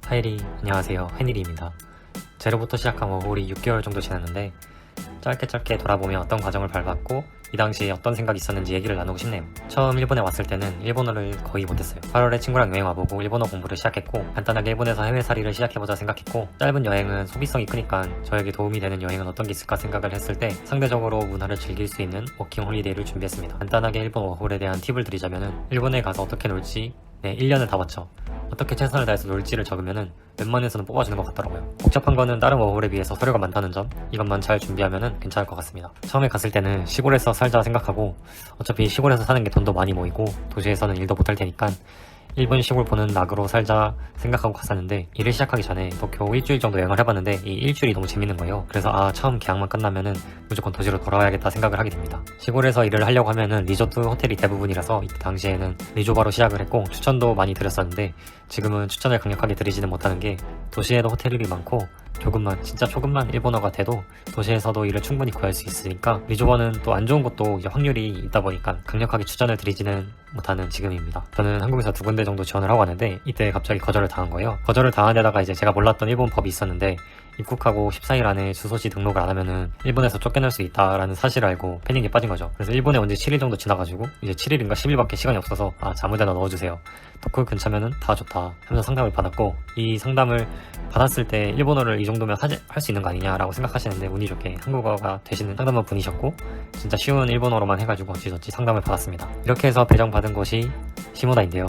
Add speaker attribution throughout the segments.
Speaker 1: 하이리, 안녕하세요. 헨일이입니다. 제로부터 시작한 워홀이 6개월 정도 지났는데 짧게 돌아보며 어떤 과정을 밟았고 이 당시에 어떤 생각이 있었는지 얘기를 나누고 싶네요. 처음 일본에 왔을 때는 일본어를 거의 못했어요. 8월에 친구랑 여행 와보고 일본어 공부를 시작했고 간단하게 일본에서 해외살이를 시작해보자 생각했고 짧은 여행은 소비성이 크니까 저에게 도움이 되는 여행은 어떤 게 있을까 생각을 했을 때 상대적으로 문화를 즐길 수 있는 워킹 홀리데이를 준비했습니다. 간단하게 일본 워홀에 대한 팁을 드리자면은 일본에 가서 어떻게 놀지 1년을 다 봤죠. 어떻게 최선을 다해서 놀지를 적으면은 웬만해서는 뽑아주는 것 같더라고요. 복잡한 거는 다른 워홀에 비해서 서류가 많다는 점, 이것만 잘 준비하면은 괜찮을 것 같습니다. 처음에 갔을 때는 시골에서 살자 생각하고 어차피 시골에서 사는 게 돈도 많이 모이고 도시에서는 일도 못할 테니까 일본 시골 보는 낙으로 살자 생각하고 갔었는데 일을 시작하기 전에 도쿄 일주일 정도 여행을 해봤는데 이 일주일이 너무 재밌는 거예요. 그래서 처음 계약만 끝나면은 무조건 도시로 돌아와야겠다 생각을 하게 됩니다. 시골에서 일을 하려고 하면은 리조트 호텔이 대부분이라서 이때 당시에는 리조바로 시작을 했고 추천도 많이 드렸었는데 지금은 추천을 강력하게 드리지는 못하는 게 도시에도 호텔이 많고 진짜 조금만 일본어가 돼도 도시에서도 일을 충분히 구할 수 있으니까 리조버는 또 안 좋은 것도 이제 확률이 있다 보니까 강력하게 추천을 드리지는 못하는 지금입니다. 저는 한국에서 2군데 정도 지원을 하고 왔는데 이때 갑자기 거절을 당한 거예요. 거절을 당한 데다가 이제 제가 몰랐던 일본 법이 있었는데 입국하고 14일 안에 주소지 등록을 안 하면은 일본에서 쫓겨날 수 있다라는 사실을 알고 패닉에 빠진 거죠. 그래서 일본에 온 지 7일 정도 지나가지고 이제 7일인가 10일밖에 시간이 없어서 아무데나 넣어주세요. 도쿄 근처면은 다 좋다 하면서 상담을 받았고 이 상담을 받았을 때 일본어를 이 정도면 할 수 있는 거 아니냐라고 생각하시는데 운이 좋게 한국어가 되시는 상담원 분이셨고 진짜 쉬운 일본어로만 해가지고 어찌저찌 상담을 받았습니다. 이렇게 해서 배정받은 곳이 시모다인데요.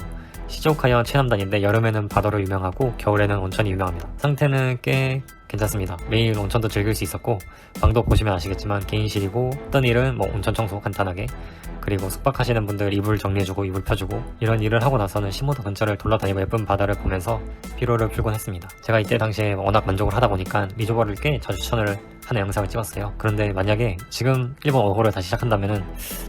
Speaker 1: 시즈오카현 최남단인데 여름에는 바다로 유명하고 겨울에는 온천이 유명합니다. 상태는 꽤 괜찮습니다. 매일 온천도 즐길 수 있었고 방도 보시면 아시겠지만 개인실이고 어떤 일은 온천 청소 간단하게 그리고 숙박하시는 분들 이불 정리해주고 이불 펴주고 이런 일을 하고 나서는 시모다 근처를 돌아다니고 예쁜 바다를 보면서 피로를 풀곤 했습니다. 제가 이때 당시에 워낙 만족을 하다 보니까 리조버를 꽤 자주 추천을 하는 영상을 찍었어요. 그런데 만약에 지금 일본 워홀을 다시 시작한다면은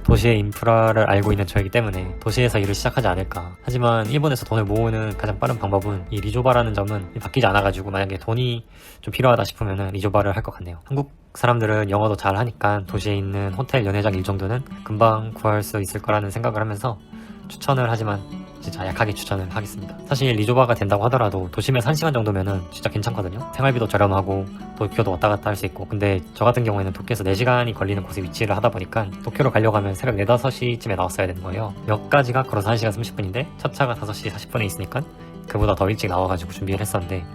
Speaker 1: 도시의 인프라를 알고 있는 저이기 때문에 도시에서 일을 시작하지 않을까. 하지만 일본에서 돈을 모으는 가장 빠른 방법은 이 리조바라는 점은 바뀌지 않아가지고 만약에 돈이 좀 필요하다 싶으면은 리조바를 할 것 같네요. 한국 사람들은 영어도 잘 하니까 도시에 있는 호텔 연회장 일 정도는 금방 구할 수 있을 거라는 생각을 하면서 추천을 하지만 진짜 약하게 추천을 하겠습니다. 사실 리조바가 된다고 하더라도 도심에서 1시간 정도면은 진짜 괜찮거든요. 생활비도 저렴하고 도쿄도 왔다 갔다 할 수 있고 근데 저 같은 경우에는 도쿄에서 4시간이 걸리는 곳에 위치를 하다 보니까 도쿄로 가려고 하면 새벽 4, 5시쯤에 나왔어야 되는 거예요. 역까지가 걸어서 1시간 30분인데 첫 차가 5시 40분에 있으니까 그보다 더 일찍 나와가지고 준비를 했었는데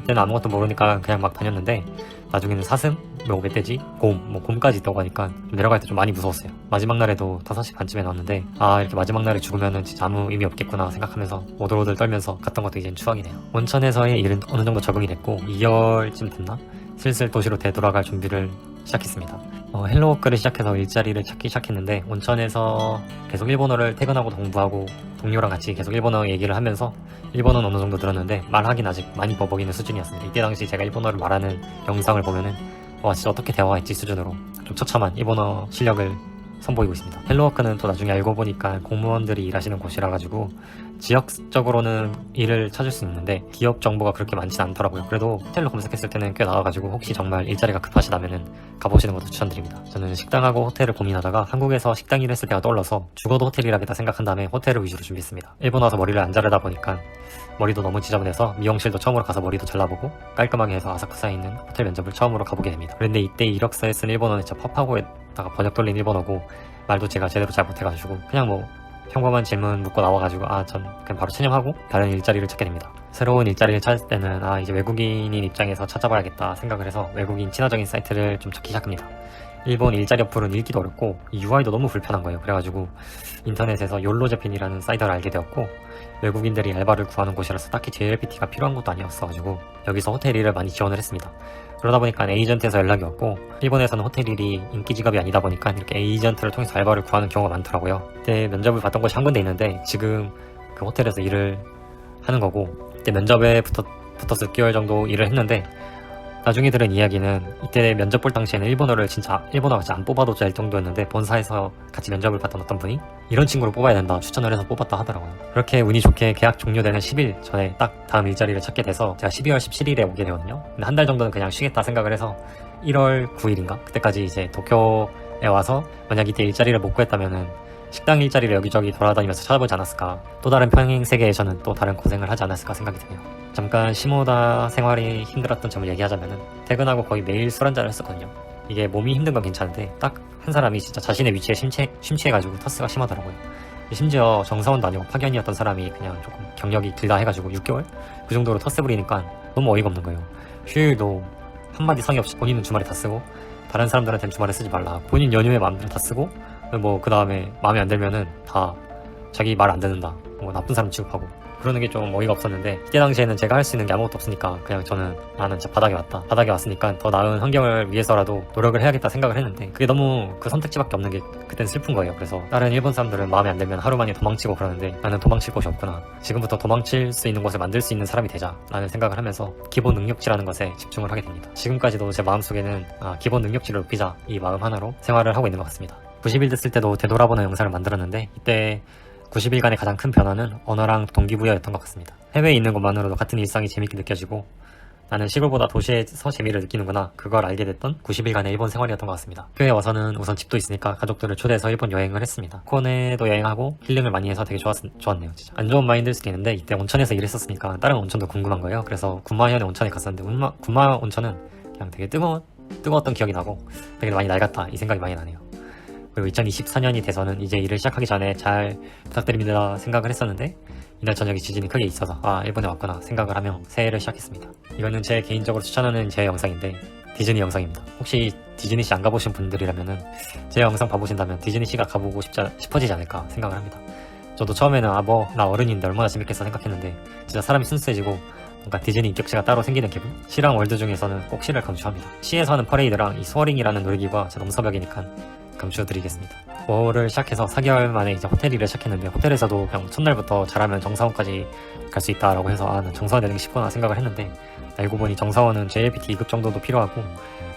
Speaker 1: 이때는 아무것도 모르니까 그냥 막 다녔는데 나중에는 사슴, 멧돼지, 곰까지 있다고 하니까 내려갈 때 좀 많이 무서웠어요. 마지막 날에도 5시 반쯤에 나왔는데 이렇게 마지막 날에 죽으면은 진짜 아무 의미 없겠구나 생각하면서 오들오들 떨면서 갔던 것도 이젠 추억이네요. 온천에서의 일은 어느 정도 적응이 됐고 2개월쯤 됐나? 슬슬 도시로 되돌아갈 준비를 시작했습니다. 헬로워크를 시작해서 일자리를 찾기 시작했는데 온천에서 계속 일본어를 퇴근하고 공부하고 동료랑 같이 계속 일본어 얘기를 하면서 일본어는 어느 정도 늘었는데 말하긴 아직 많이 버벅이는 수준이었습니다. 이때 당시 제가 일본어를 말하는 영상을 보면은 와 진짜 어떻게 대화했지 수준으로 좀 처참한 일본어 실력을 선보이고 있습니다. 헬로워크는 또 나중에 알고 보니까 공무원들이 일하시는 곳이라 가지고 지역적으로는 일을 찾을 수 있는데 기업 정보가 그렇게 많진 않더라고요. 그래도 호텔로 검색했을 때는 꽤 나와가지고 혹시 정말 일자리가 급하시다면은 가보시는 것도 추천드립니다. 저는 식당하고 호텔을 고민하다가 한국에서 식당 일을 했을 때가 떠올라서 죽어도 호텔이라겠다 생각한 다음에 호텔을 위주로 준비했습니다. 일본 와서 머리를 안 자르다 보니까 머리도 너무 지저분해서 미용실도 처음으로 가서 머리도 잘라보고 깔끔하게 해서 아사쿠사에 있는 호텔 면접을 처음으로 가보게 됩니다. 그런데 이때 이력서에 쓴 일본어는 진짜 팝하고에다가 번역 돌린 일본어고 말도 제가 제대로 잘 못해가지고 그냥 평범한 질문 묻고 나와가지고 전 그냥 바로 체념하고 다른 일자리를 찾게 됩니다. 새로운 일자리를 찾을 때는 이제 외국인인 입장에서 찾아봐야겠다 생각을 해서 외국인 친화적인 사이트를 좀 찾기 시작합니다. 일본 일자리 어플은 읽기도 어렵고 UI도 너무 불편한 거예요. 그래가지고 인터넷에서 욜로재팬이라는 사이트를 알게 되었고 외국인들이 알바를 구하는 곳이라서 딱히 JLPT가 필요한 것도 아니었어가지고 여기서 호텔 일을 많이 지원을 했습니다. 그러다 보니까 에이전트에서 연락이 왔고 일본에서는 호텔 일이 인기 직업이 아니다 보니까 이렇게 에이전트를 통해서 알바를 구하는 경우가 많더라고요. 그때 면접을 봤던 곳이 한 군데 있는데 지금 그 호텔에서 일을 하는 거고 그때 면접에 붙어서 6개월 정도 일을 했는데 나중에 들은 이야기는 이때 면접 볼 당시에는 일본어가 진짜 안 뽑아도 될 정도였는데 본사에서 같이 면접을 봤던 어떤 분이 이런 친구를 뽑아야 된다 추천을 해서 뽑았다 하더라고요. 그렇게 운이 좋게 계약 종료되는 10일 전에 딱 다음 일자리를 찾게 돼서 제가 12월 17일에 오게 되거든요. 근데 한 달 정도는 그냥 쉬겠다 생각을 해서 1월 9일인가? 그때까지 이제 도쿄에 와서 만약 이때 일자리를 못 구했다면은 식당 일자리를 여기저기 돌아다니면서 찾아보지 않았을까. 또 다른 평행 세계에서는 또 다른 고생을 하지 않았을까 생각이 드네요. 잠깐 시모다 생활이 힘들었던 점을 얘기하자면은 퇴근하고 거의 매일 술 한잔을 했었거든요. 이게 몸이 힘든 건 괜찮은데 딱 한 사람이 진짜 자신의 위치에 심취해가지고 터스가 심하더라고요. 심지어 정사원도 아니고 파견이었던 사람이 그냥 조금 경력이 길다 해가지고 6개월? 그 정도로 터스 부리니까 너무 어이가 없는 거예요. 휴일도 한마디 성의 없이 본인은 주말에 다 쓰고 다른 사람들한테는 주말에 쓰지 말라. 본인 연휴에 마음대로 다 쓰고 뭐 그 다음에 마음에 안 들면은 다 자기 말 안 듣는다. 뭐 나쁜 사람 취급하고 그러는 게 좀 어이가 없었는데 이때 당시에는 제가 할 수 있는 게 아무것도 없으니까 그냥 저는 나는 진짜 바닥에 왔다. 바닥에 왔으니까 더 나은 환경을 위해서라도 노력을 해야겠다 생각을 했는데 그게 너무 그 선택지밖에 없는 게 그땐 슬픈 거예요. 그래서 다른 일본 사람들은 마음에 안 들면 하루 만에 도망치고 그러는데 나는 도망칠 곳이 없구나. 지금부터 도망칠 수 있는 곳을 만들 수 있는 사람이 되자 라는 생각을 하면서 기본 능력치라는 것에 집중을 하게 됩니다. 지금까지도 제 마음속에는 기본 능력치를 높이자 이 마음 하나로 생활을 하고 있는 것 같습니다. 90일 됐을 때도 되돌아보는 영상을 만들었는데 이때 90일간의 가장 큰 변화는 언어랑 동기부여였던 것 같습니다. 해외에 있는 것만으로도 같은 일상이 재밌게 느껴지고 나는 시골보다 도시에서 재미를 느끼는구나 그걸 알게 됐던 90일간의 일본 생활이었던 것 같습니다. 교회에 와서는 우선 집도 있으니까 가족들을 초대해서 일본 여행을 했습니다. 코네도 여행하고 힐링을 많이 해서 되게 좋았네요. 진짜 안 좋은 마인드일 수도 있는데 이때 온천에서 일했었으니까 다른 온천도 궁금한 거예요. 그래서 군마현의 온천에 갔었는데 군마 온천은 그냥 되게 뜨거웠던 기억이 나고 되게 많이 낡았다 이 생각이 많이 나네요. 그리고 2024년이 돼서는 이제 일을 시작하기 전에 잘 부탁드립니다 생각을 했었는데 이날 저녁에 지진이 크게 있어서 일본에 왔구나 생각을 하며 새해를 시작했습니다. 이거는 제 개인적으로 추천하는 제 영상인데 디즈니 영상입니다. 혹시 디즈니시 안 가보신 분들이라면은 제 영상 봐보신다면 디즈니시가 가보고 싶어지지 않을까 생각을 합니다. 저도 처음에는 나 어른인데 얼마나 재밌겠어 생각했는데 진짜 사람이 순수해지고 뭔가 디즈니 인격체가 따로 생기는 기분? 시랑 월드 중에서는 꼭 시를 강추합니다. 시에서 하는 퍼레이드랑 이 스워링이라는 놀이기구가 진짜 넘사벽이니까 강추드리겠습니다. 워홀을 시작해서 4개월 만에 이제 호텔 일을 시작했는데 호텔에서도 그냥 첫날부터 잘하면 정사원까지 갈 수 있다라고 해서 난 정사원 되는 게 쉽구나 생각을 했는데 알고 보니 정사원은 JLPT 2급 정도도 필요하고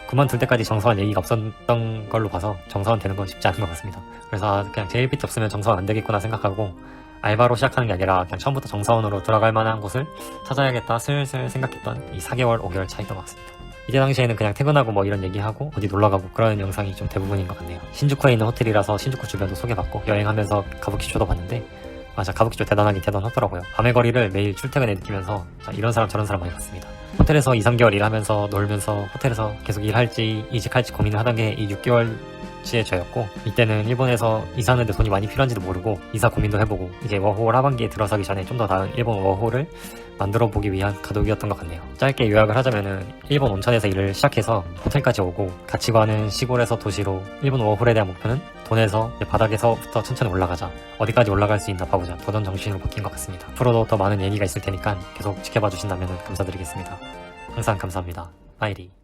Speaker 1: 그만둘 때까지 정사원 얘기가 없었던 걸로 봐서 정사원 되는 건 쉽지 않은 것 같습니다. 그래서 그냥 JLPT 없으면 정사원 안 되겠구나 생각하고 알바로 시작하는 게 아니라 그냥 처음부터 정사원으로 들어갈 만한 곳을 찾아야겠다 슬슬 생각했던 이 4개월 5개월 차이였던 것 같습니다. 이때 당시에는 그냥 퇴근하고 뭐 이런 얘기하고 어디 놀러가고 그런 영상이 좀 대부분인 것 같네요. 신주쿠에 있는 호텔이라서 신주쿠 주변도 소개받고 여행하면서 가부키초도 봤는데 맞아 가부키초 대단하더라고요. 밤의 거리를 매일 출퇴근에 느끼면서 이런 사람 저런 사람 많이 봤습니다. 호텔에서 2, 3개월 일하면서 놀면서 호텔에서 계속 일할지 이직할지 고민을 하던 게 이 6개월치의 저였고 이때는 일본에서 이사하는데 돈이 많이 필요한지도 모르고 이사 고민도 해보고 이제 워홀 하반기에 들어서기 전에 좀 더 나은 일본 워홀을 만들어 보기 위한 가독이었던 것 같네요. 짧게 요약을 하자면은 일본 온천에서 일을 시작해서 호텔까지 오고 같이 가는 시골에서 도시로 일본 워홀에 대한 목표는 돈에서 바닥에서부터 천천히 올라가자. 어디까지 올라갈 수 있나 봐보자. 보던 정신으로 바뀐 것 같습니다. 앞으로도 더 많은 얘기가 있을 테니까 계속 지켜봐 주신다면 감사드리겠습니다. 항상 감사합니다. 마이리.